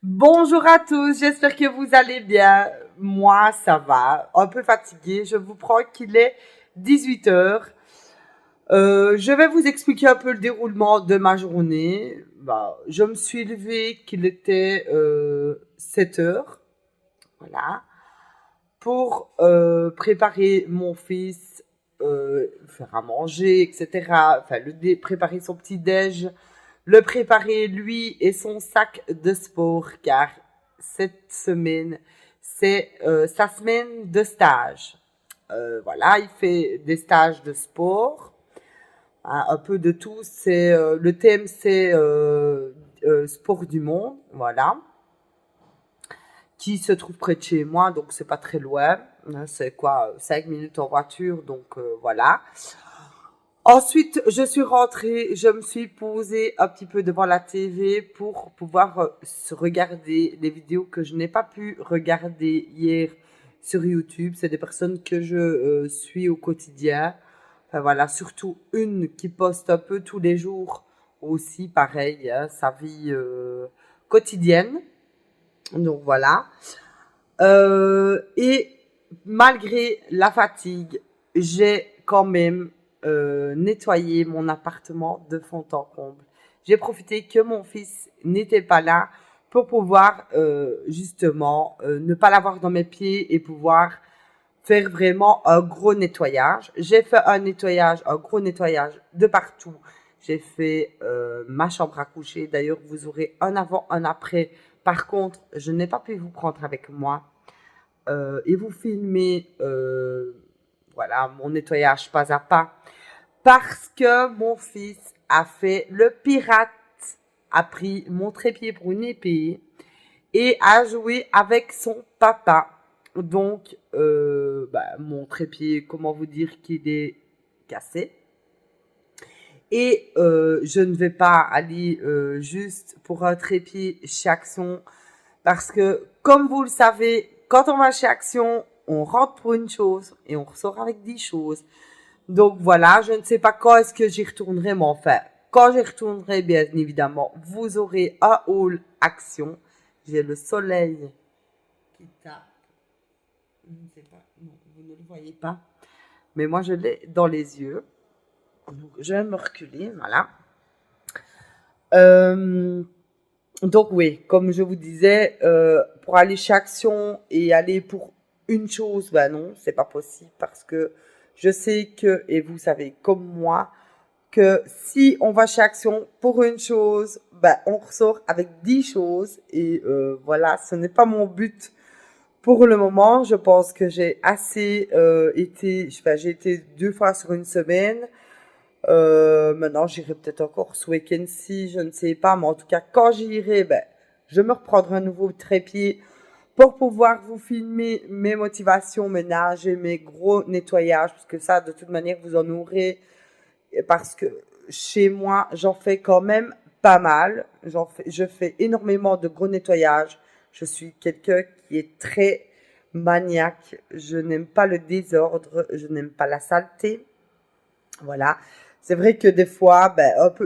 Bonjour à tous, j'espère que vous allez bien. Moi, ça va, un peu fatiguée. Je vous prends qu'il est 18 heures. Je vais vous expliquer un peu le déroulement de ma journée. Je me suis levée qu'il était 7 heures, voilà, pour préparer mon fils, faire à manger, etc. Enfin, préparer son petit déj, le préparer lui et son sac de sport, car cette semaine, c'est sa semaine de stage. Voilà, il fait des stages de sport, hein, un peu de tout. Le thème, c'est sport du monde, voilà, qui se trouve près de chez moi, donc c'est pas très loin. Hein, c'est quoi, 5 minutes en voiture, donc voilà. Ensuite, je suis rentrée, je me suis posée un petit peu devant la TV pour pouvoir regarder les vidéos que je n'ai pas pu regarder hier sur YouTube. C'est des personnes que je suis au quotidien. Enfin voilà, surtout une qui poste un peu tous les jours aussi, pareil, hein, sa vie quotidienne. Donc voilà. Et malgré la fatigue, j'ai quand même nettoyé mon appartement de fond en comble. J'ai profité que mon fils n'était pas là pour pouvoir justement ne pas l'avoir dans mes pieds et pouvoir faire vraiment un gros nettoyage. J'ai fait un gros nettoyage de partout. J'ai fait ma chambre à coucher. D'ailleurs, vous aurez un avant, un après. Par contre, je n'ai pas pu vous prendre avec moi et vous filmer, voilà, mon nettoyage pas à pas, parce que mon fils a fait le pirate, a pris mon trépied pour une épée et a joué avec son papa. Donc, mon trépied, comment vous dire qu'il est cassé. Et je ne vais pas aller juste pour un trépied chez Action parce que, comme vous le savez, quand on va chez Action, on rentre pour une chose et on ressort avec 10 choses. Donc voilà, je ne sais pas quand est-ce que j'y retournerai, mais enfin, quand j'y retournerai, bien évidemment, vous aurez un haul Action. J'ai le soleil qui tape. Je ne sais pas, non, vous ne le voyez pas. Mais moi, je l'ai dans les yeux. Donc, je vais me reculer, voilà. Euh, donc oui, comme je vous disais, pour aller chez Action et aller pour une chose, ben non, c'est pas possible parce que je sais que, et vous savez comme moi, que si on va chez Action pour une chose, ben on ressort avec 10 choses et voilà, ce n'est pas mon but pour le moment. Je pense que j'ai assez j'ai été 2 fois sur une semaine. Maintenant, j'irai peut-être encore ce week-end-ci, je ne sais pas, mais en tout cas, quand j'irai, ben, je me reprendrai un nouveau trépied pour pouvoir vous filmer mes motivations ménage et mes gros nettoyages, parce que ça, de toute manière, vous en aurez, parce que chez moi, j'en fais quand même pas mal. Je fais énormément de gros nettoyages. Je suis quelqu'un qui est très maniaque. Je n'aime pas le désordre, je n'aime pas la saleté. Voilà. C'est vrai que des fois,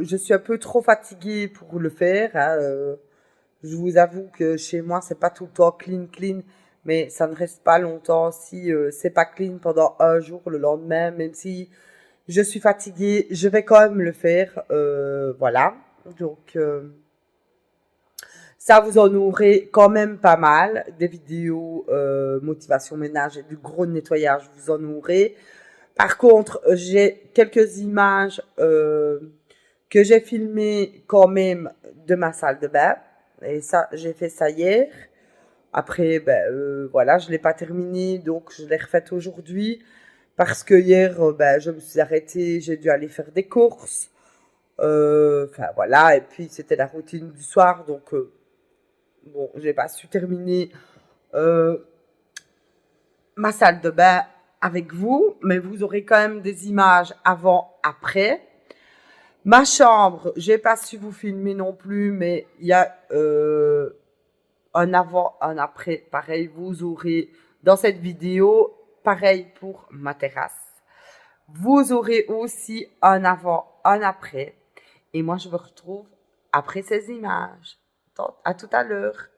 je suis un peu trop fatiguée pour le faire. Hein, je vous avoue que chez moi, c'est pas tout le temps clean, clean, mais ça ne reste pas longtemps si c'est pas clean pendant un jour, le lendemain, même si je suis fatiguée, je vais quand même le faire. Voilà. Donc, ça, vous en aurez quand même pas mal. Des vidéos motivation ménage et du gros nettoyage, vous en aurez. Par contre, j'ai quelques images que j'ai filmées quand même de ma salle de bain. Et ça, j'ai fait ça hier. Après, voilà, je ne l'ai pas terminé, donc je l'ai refaite aujourd'hui. Parce que hier, je me suis arrêtée, j'ai dû aller faire des courses. Enfin, voilà, et puis c'était la routine du soir, donc bon, j'ai pas su terminer euh, ma salle de bain avec vous, mais vous aurez quand même des images avant, après. Ma chambre, j'ai pas su vous filmer non plus, mais il y a un avant, un après. Pareil, vous aurez dans cette vidéo, pareil pour ma terrasse. Vous aurez aussi un avant, un après. Et moi, je vous retrouve après ces images. À tout à l'heure.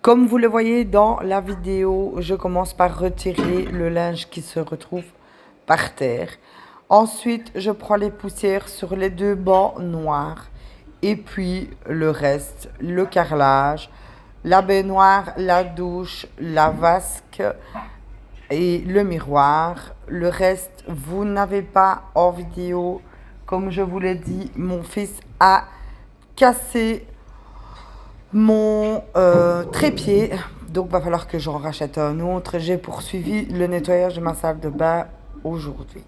Comme vous le voyez dans la vidéo, je commence par retirer le linge qui se retrouve par terre. Ensuite, je prends les poussières sur les deux bancs noirs. Et puis le reste, le carrelage, la baignoire, la douche, la vasque et le miroir. Le reste, vous n'avez pas en vidéo. Comme je vous l'ai dit, mon fils a cassé mon trépied. Donc, il va falloir que j'en rachète un autre. J'ai poursuivi le nettoyage de ma salle de bain aujourd'hui.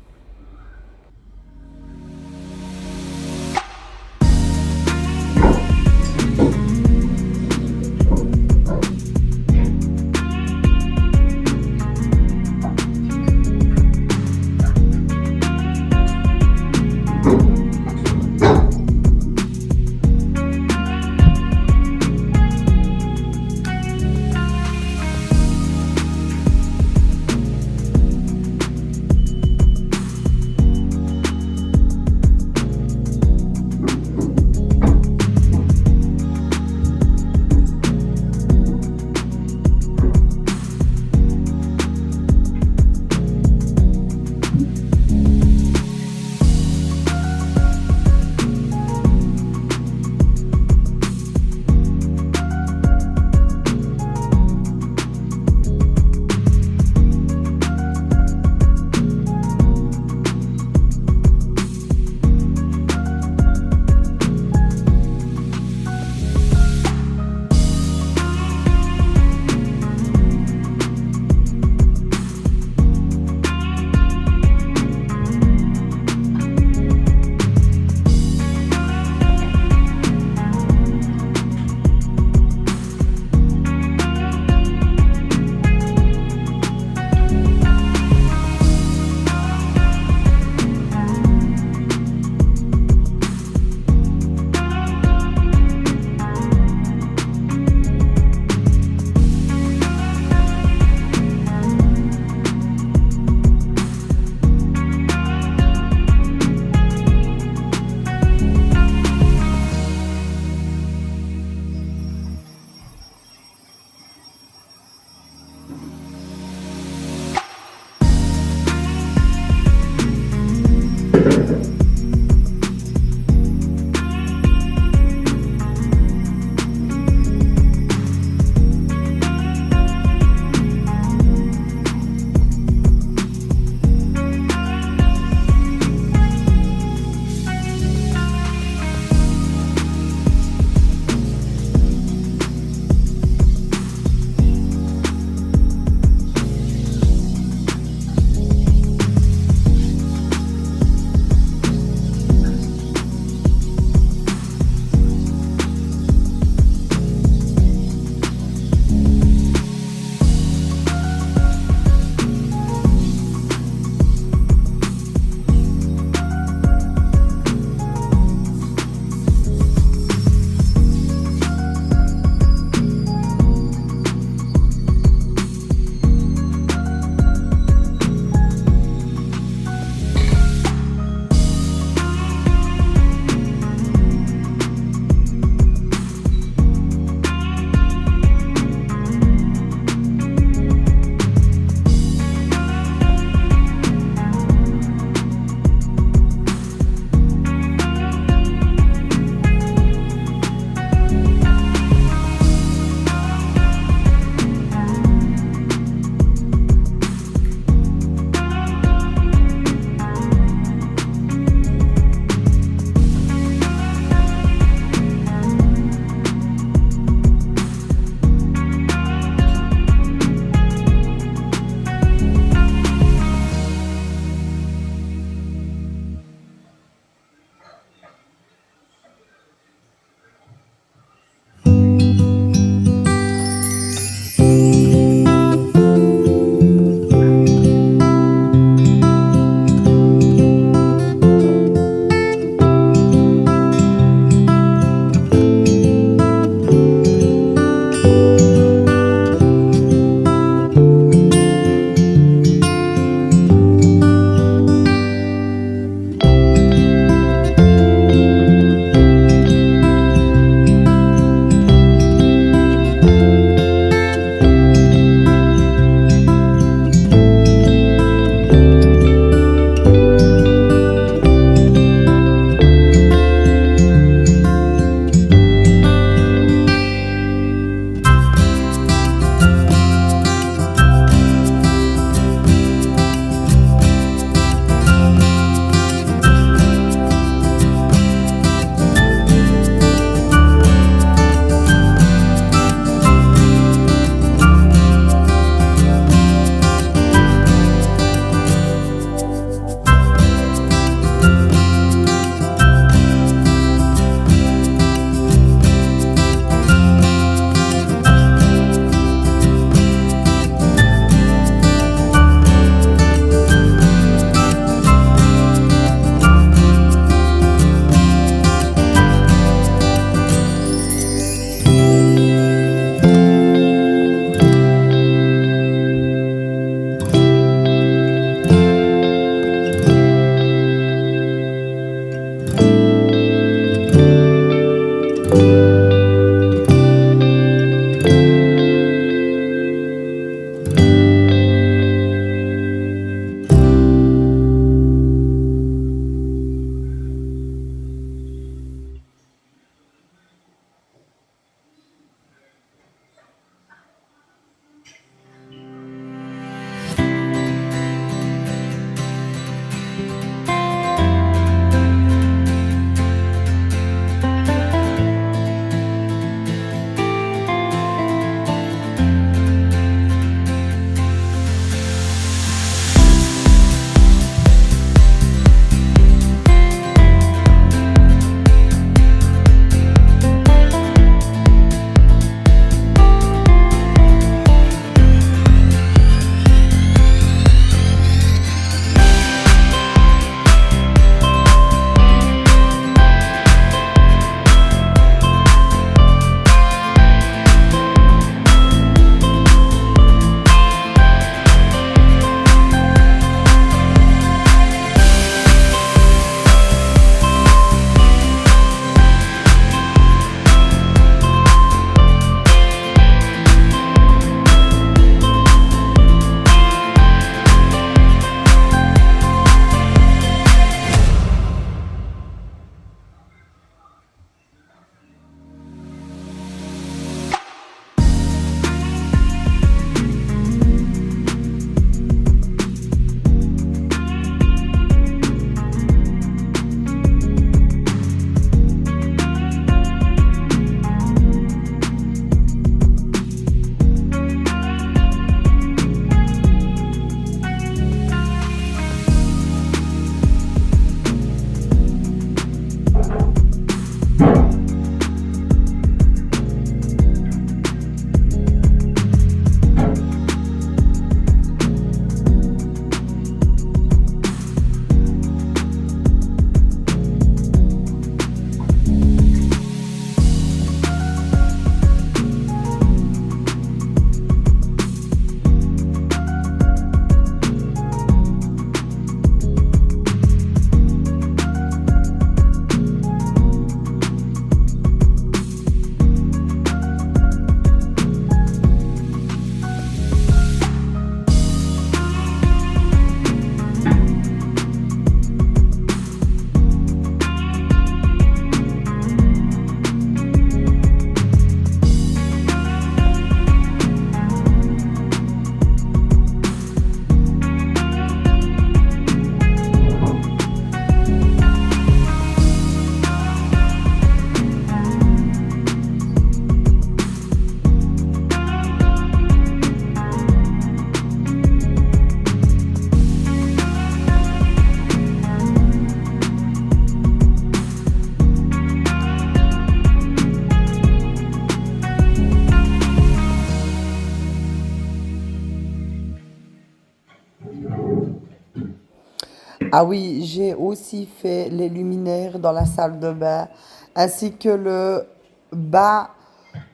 Ah oui, j'ai aussi fait les luminaires dans la salle de bain, ainsi que le bas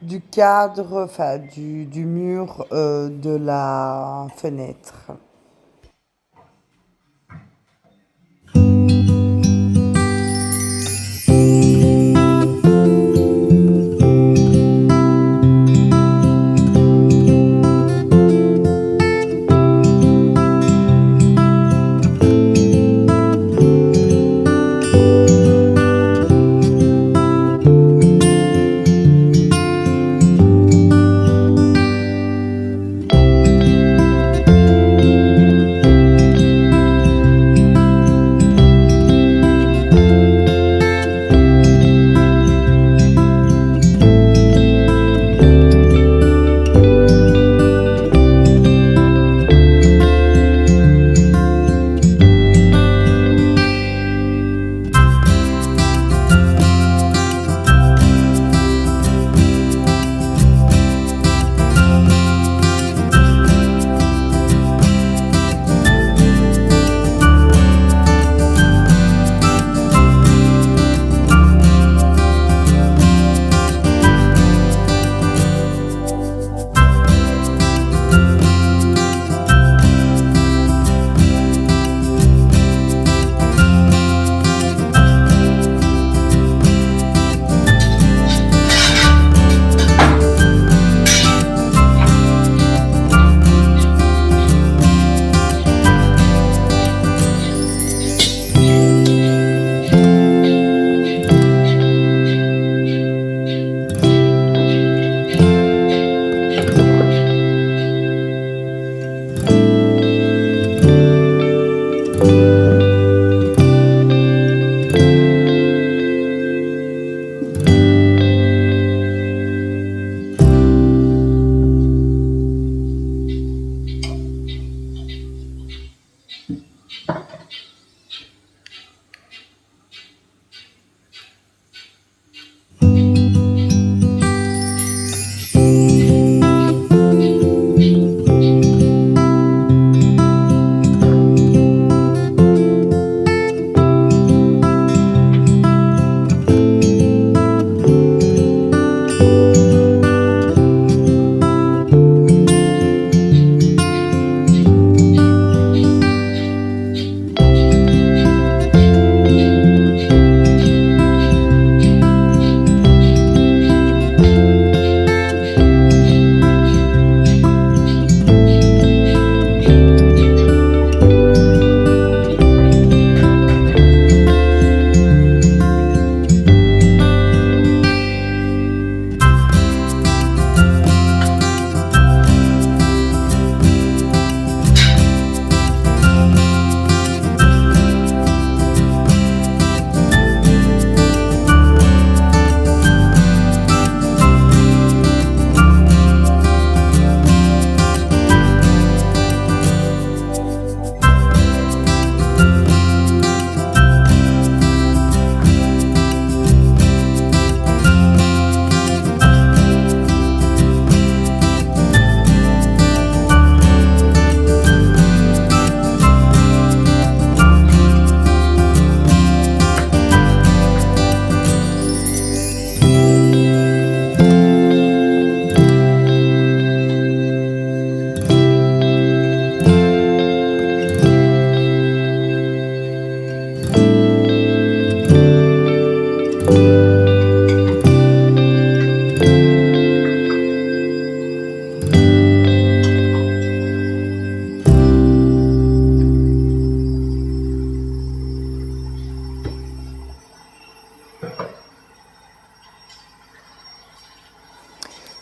du cadre, enfin du mur de la fenêtre.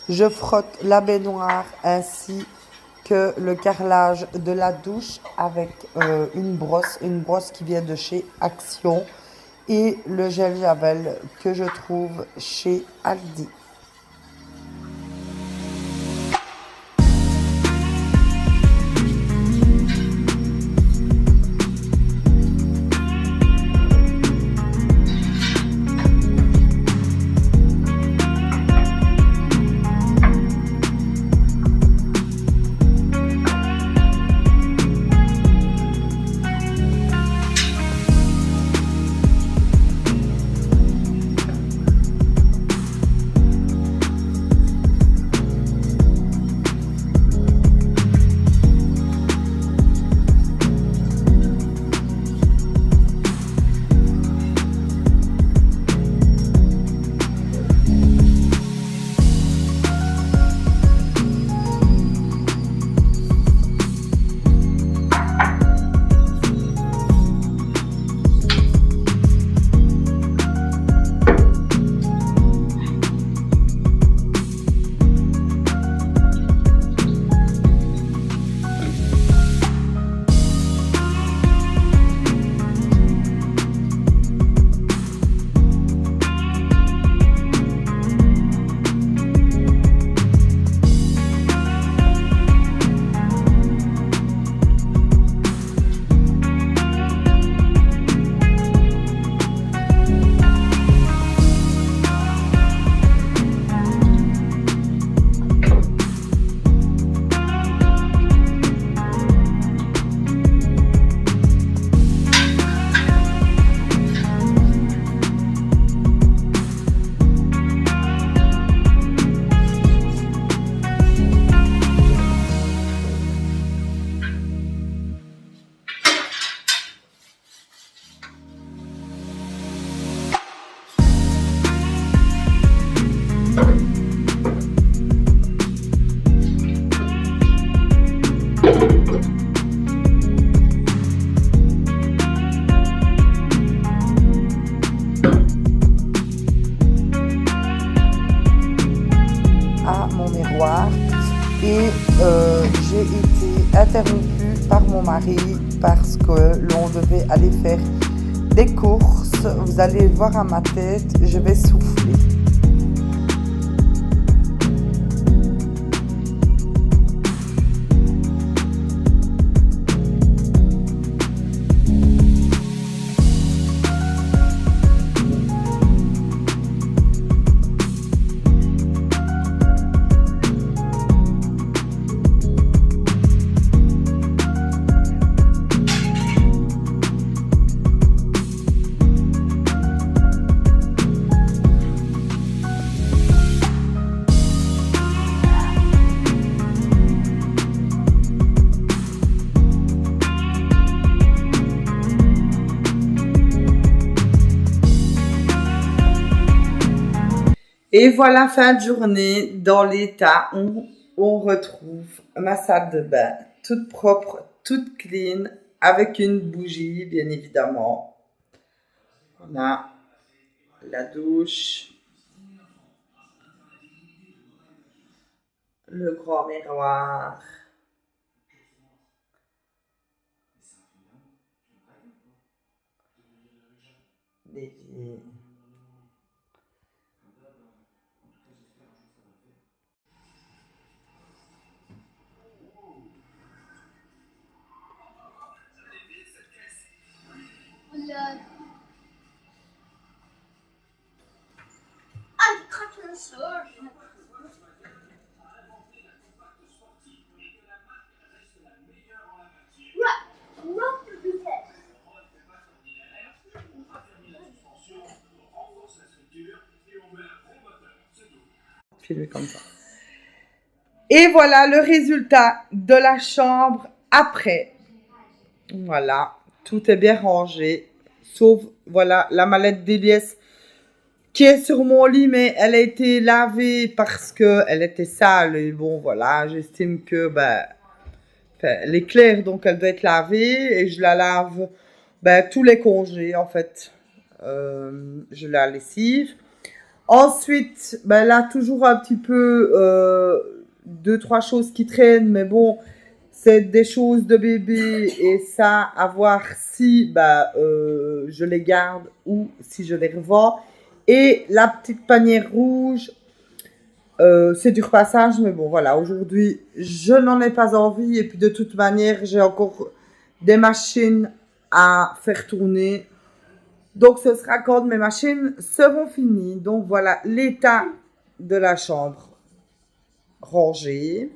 Je frotte la baignoire ainsi que le carrelage de la douche avec une brosse qui vient de chez Action et le gel Javel que je trouve chez Aldi. mon miroir et j'ai été interrompue par mon mari parce que l'on devait aller faire des courses. Vous allez le voir à ma tête, je vais souffler. Et voilà, fin de journée, dans l'état où on retrouve ma salle de bain, toute propre, toute clean, avec une bougie, bien évidemment. On a la douche, le grand miroir, l'évier. Filmer comme ça. Et voilà le résultat de la chambre après. Voilà, tout est bien rangé, sauf voilà la mallette d'Elias qui est sur mon lit, mais elle a été lavée parce que elle était sale. Et bon, voilà, j'estime que elle est claire, donc elle doit être lavée et je la lave tous les congés en fait. Je la lessive. Ensuite, là, toujours un petit peu, 2-3 choses qui traînent, mais bon, c'est des choses de bébé et ça, à voir si je les garde ou si je les revends. Et la petite panière rouge, c'est du repassage, mais bon, voilà, aujourd'hui, je n'en ai pas envie et puis de toute manière, j'ai encore des machines à faire tourner. Donc, ce sera quand mes machines seront finies. Donc, voilà l'état de la chambre rangée.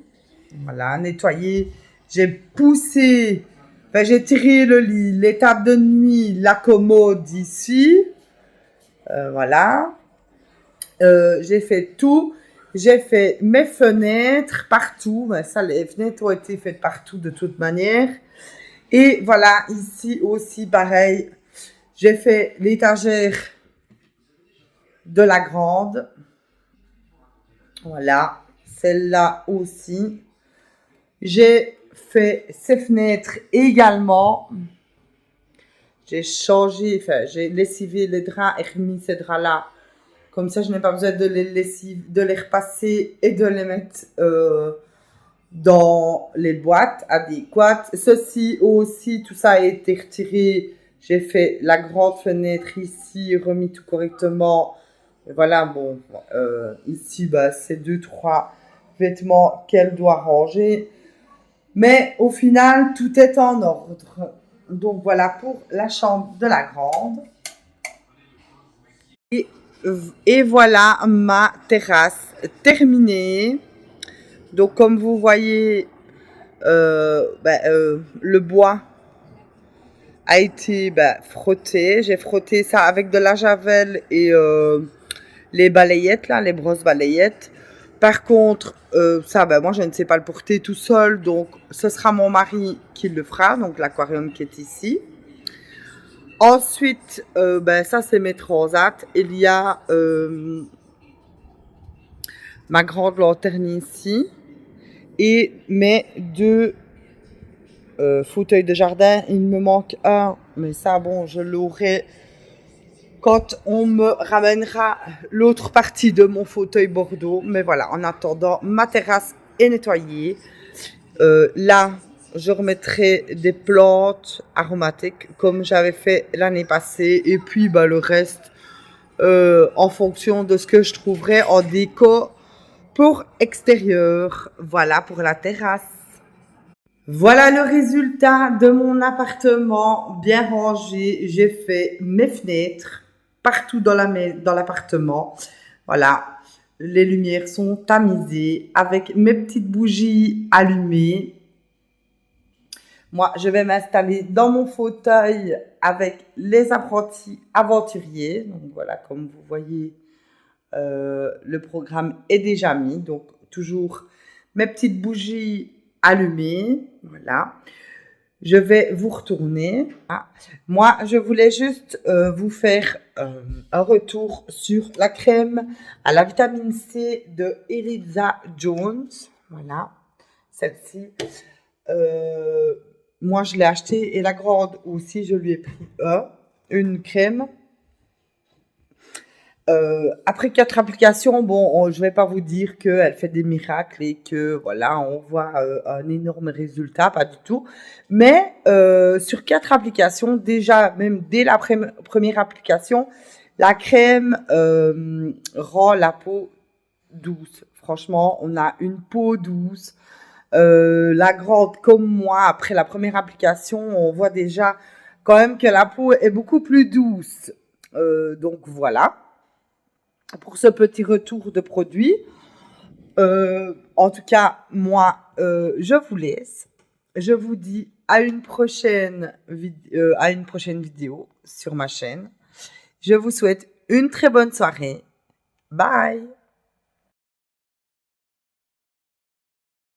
Voilà, nettoyé. J'ai poussé, j'ai tiré le lit, les tables de nuit, la commode ici. Voilà. J'ai fait tout. J'ai fait mes fenêtres partout. Ça, les fenêtres ont été faites partout de toute manière. Et voilà, ici aussi, pareil. J'ai fait l'étagère de la grande. Voilà, celle-là aussi. J'ai fait ces fenêtres également. J'ai changé, j'ai lessivé les draps et remis ces draps-là. Comme ça, je n'ai pas besoin de les lessiver, de les repasser et de les mettre dans les boîtes adéquates. Ceci aussi, tout ça a été retiré. J'ai fait la grande fenêtre ici, remis tout correctement. Et voilà, bon, ici, c'est 2-3 vêtements qu'elle doit ranger. Mais au final, tout est en ordre. Donc voilà pour la chambre de la grande. Et voilà ma terrasse terminée. Donc comme vous voyez, le bois a été frotté. J'ai frotté ça avec de la javel et les balayettes, là, les brosses balayettes. Par contre, ça, moi, je ne sais pas le porter tout seul. Donc, ce sera mon mari qui le fera. Donc, l'aquarium qui est ici. Ensuite, ça, c'est mes transats. Il y a ma grande lanterne ici. Et mes 2 fauteuils de jardin. Il me manque un. Mais ça, bon, je l'aurai quand on me ramènera l'autre partie de mon fauteuil Bordeaux. Mais voilà, en attendant, ma terrasse est nettoyée. Là, je remettrai des plantes aromatiques comme j'avais fait l'année passée. Et puis, le reste, en fonction de ce que je trouverai en déco pour extérieur. Voilà pour la terrasse. Voilà le résultat de mon appartement bien rangé. J'ai fait mes fenêtres partout dans l'appartement. Voilà, les lumières sont tamisées avec mes petites bougies allumées. Moi, je vais m'installer dans mon fauteuil avec les apprentis aventuriers. Donc voilà, comme vous voyez, le programme est déjà mis. Donc toujours mes petites bougies allumées. Voilà. Je vais vous retourner. Moi, je voulais juste vous faire un retour sur la crème à la vitamine C de Eliza Jones. Voilà, celle-ci. Moi, je l'ai achetée et la grande aussi, je lui ai pris une crème. Après 4 applications, bon, je vais pas vous dire qu'elle fait des miracles et que voilà, on voit un énorme résultat, pas du tout. Mais sur 4 applications, déjà, même dès la première application, la crème rend la peau douce. Franchement, on a une peau douce. La grande, comme moi, après la première application, on voit déjà quand même que la peau est beaucoup plus douce. Donc voilà pour ce petit retour de produit. En tout cas, moi, je vous laisse. Je vous dis à une prochaine vidéo sur ma chaîne. Je vous souhaite une très bonne soirée. Bye!